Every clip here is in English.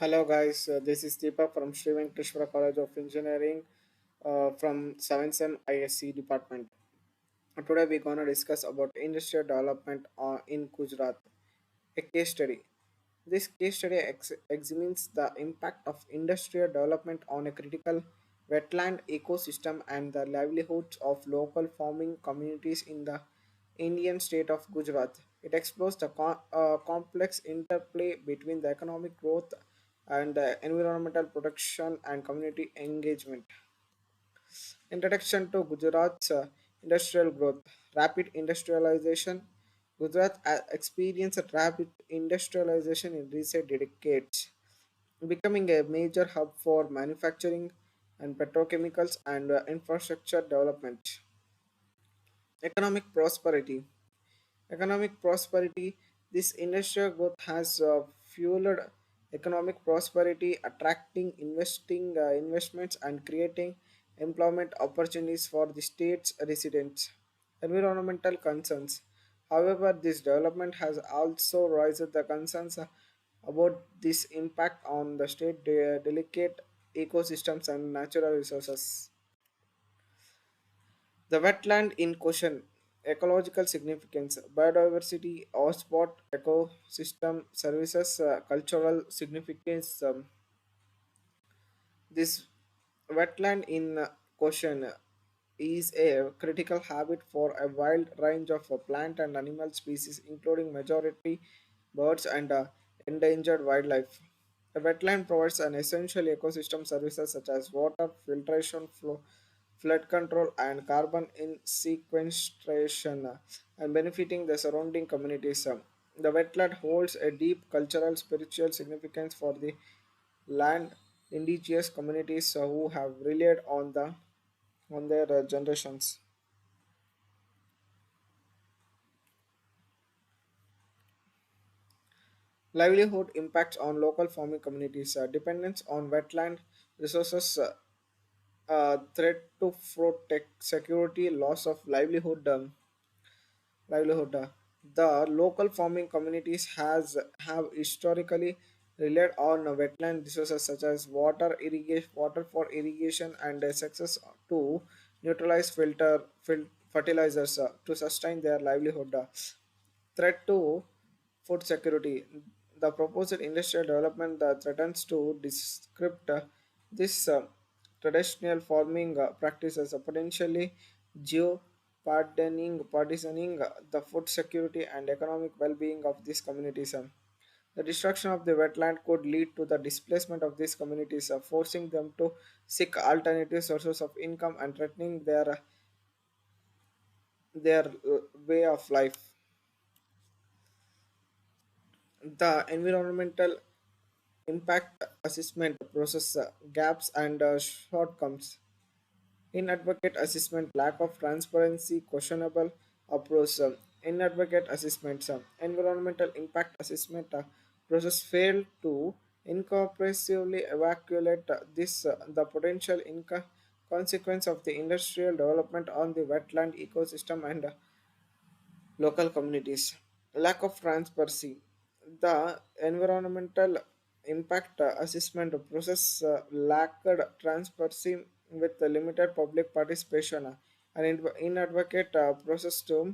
Hello guys, this is Deepak from Sri Venkateshwara College of Engineering from 7th Sem ISC department. Today we're gonna discuss about industrial development in Gujarat, a case study. This case study examines the impact of industrial development on a critical wetland ecosystem and the livelihoods of local farming communities in the Indian state of Gujarat. It explores the complex interplay between the economic growth and the environmental protection and community engagement. Introduction to Gujarat's industrial growth. Rapid industrialization. Gujarat experienced rapid industrialization in recent decades, becoming a major hub for manufacturing and petrochemicals and infrastructure development. Economic prosperity. Economic prosperity. This industrial growth has fueled economic prosperity, attracting investing investments and creating employment opportunities for the state's residents. Environmental concerns. However, this development has also raised the concerns about this impact on the state delicate ecosystems and natural resources. The wetland in question, ecological significance, biodiversity, hotspot, ecosystem services, cultural significance. This wetland in question is a critical habit for a wide range of plant and animal species, including majority birds and endangered wildlife. A wetland provides an essential ecosystem services such as water filtration, flood control, and carbon in sequestration, and benefiting the surrounding communities. The wetland holds a deep cultural, spiritual significance for the land indigenous communities who have relied on their generations. Livelihood impacts on local farming communities. Dependence on wetland resources, threat to food tech security, loss of livelihood. The local farming communities has have historically relied on wetland resources such as water for irrigation and success to neutralize fertilizers to sustain their livelihood. Threat to food security. The proposed industrial development threatens to disrupt this traditional farming practices, potentially partitioning the food security and economic well-being of these communities. The destruction of the wetland could lead to the displacement of these communities, forcing them to seek alternative sources of income and threatening their way of life. The environmental impact assessment process gaps and shortcomings. Inadvocate assessment, lack of transparency, questionable approach. Inadvocate assessments, environmental impact assessment process failed to incomprehensively evaluate the potential consequence of the industrial development on the wetland ecosystem and local communities. Lack of transparency. The environmental impact assessment process lacked transparency with the limited public participation and inadvocate process to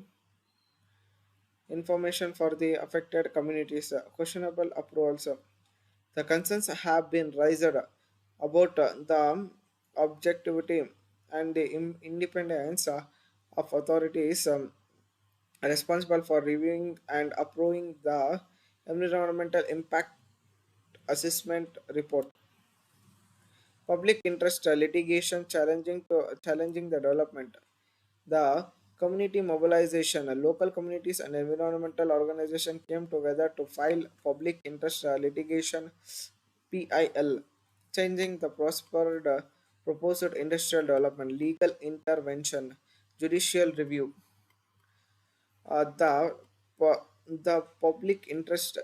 information for the affected communities. Questionable approvals. The concerns have been raised about the objectivity and the independence of authorities responsible for reviewing and approving the environmental impact assessment report. Public interest litigation challenging the development. The community mobilization, local communities and environmental organizations came together to file public interest litigation PIL, changing the proposed industrial development, legal intervention, judicial review. The public interest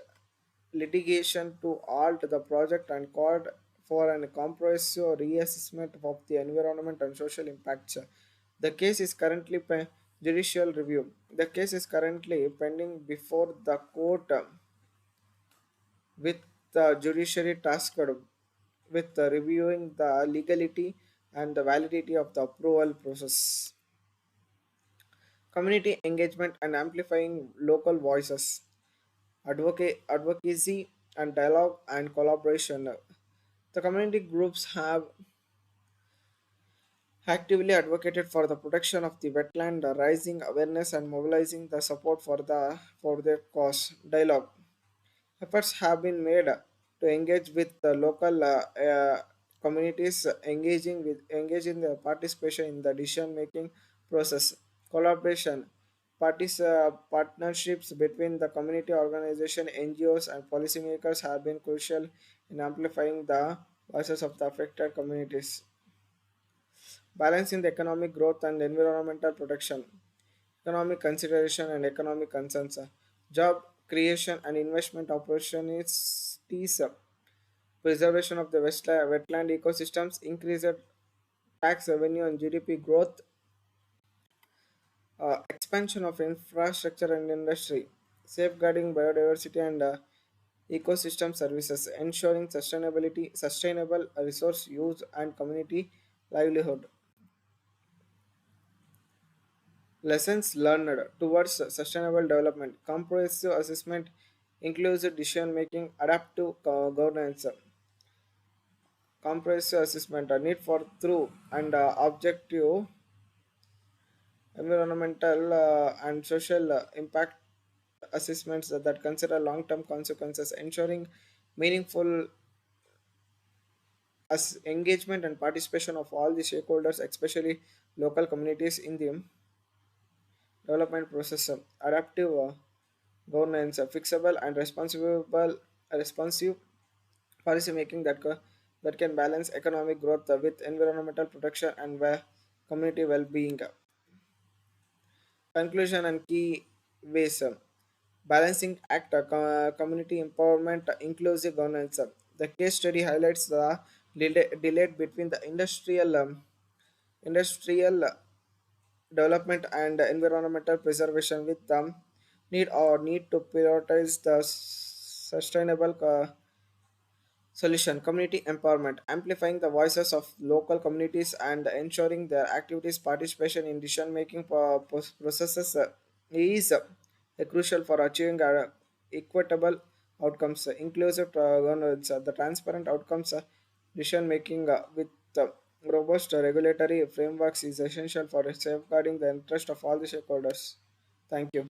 litigation to halt the project and called for a comprehensive reassessment of the environment and social impacts. The case is currently judicial review. The case is currently pending before the court with the judiciary tasked with reviewing the legality and the validity of the approval process, community engagement and amplifying local voices, advocacy and dialogue and collaboration. The community groups have actively advocated for the protection of the wetland, raising awareness and mobilizing the support for their cause. Dialogue efforts have been made to engage with the local communities, engage in the participation in the decision making process. Collaboration, partnerships between the community organization, NGOs, and policymakers have been crucial in amplifying the voices of the affected communities. Balancing the economic growth and environmental protection, economic consideration and economic concerns, job creation and investment opportunities, preservation of the wetland ecosystems, increased tax revenue and GDP growth, expansion of infrastructure and industry, safeguarding biodiversity and ecosystem services, ensuring sustainable resource use and community livelihood. Lessons learned towards sustainable development, comprehensive assessment, inclusive decision making, adaptive governance, comprehensive assessment, a need for true and objective environmental and social impact assessments that consider long-term consequences, ensuring meaningful engagement and participation of all the stakeholders, especially local communities in the development process, adaptive governance, fixable and responsive policy making that can balance economic growth with environmental protection and community well-being. Conclusion and key ways. Balancing act, community empowerment, inclusive governance. The case study highlights the delay between the industrial development and environmental preservation with them need to prioritize the sustainable solution. Community empowerment, amplifying the voices of local communities and ensuring their activities participation in decision making processes is crucial for achieving equitable outcomes. Inclusive governance, the transparent outcomes decision making with robust regulatory frameworks is essential for safeguarding the interest of all the stakeholders. Thank you.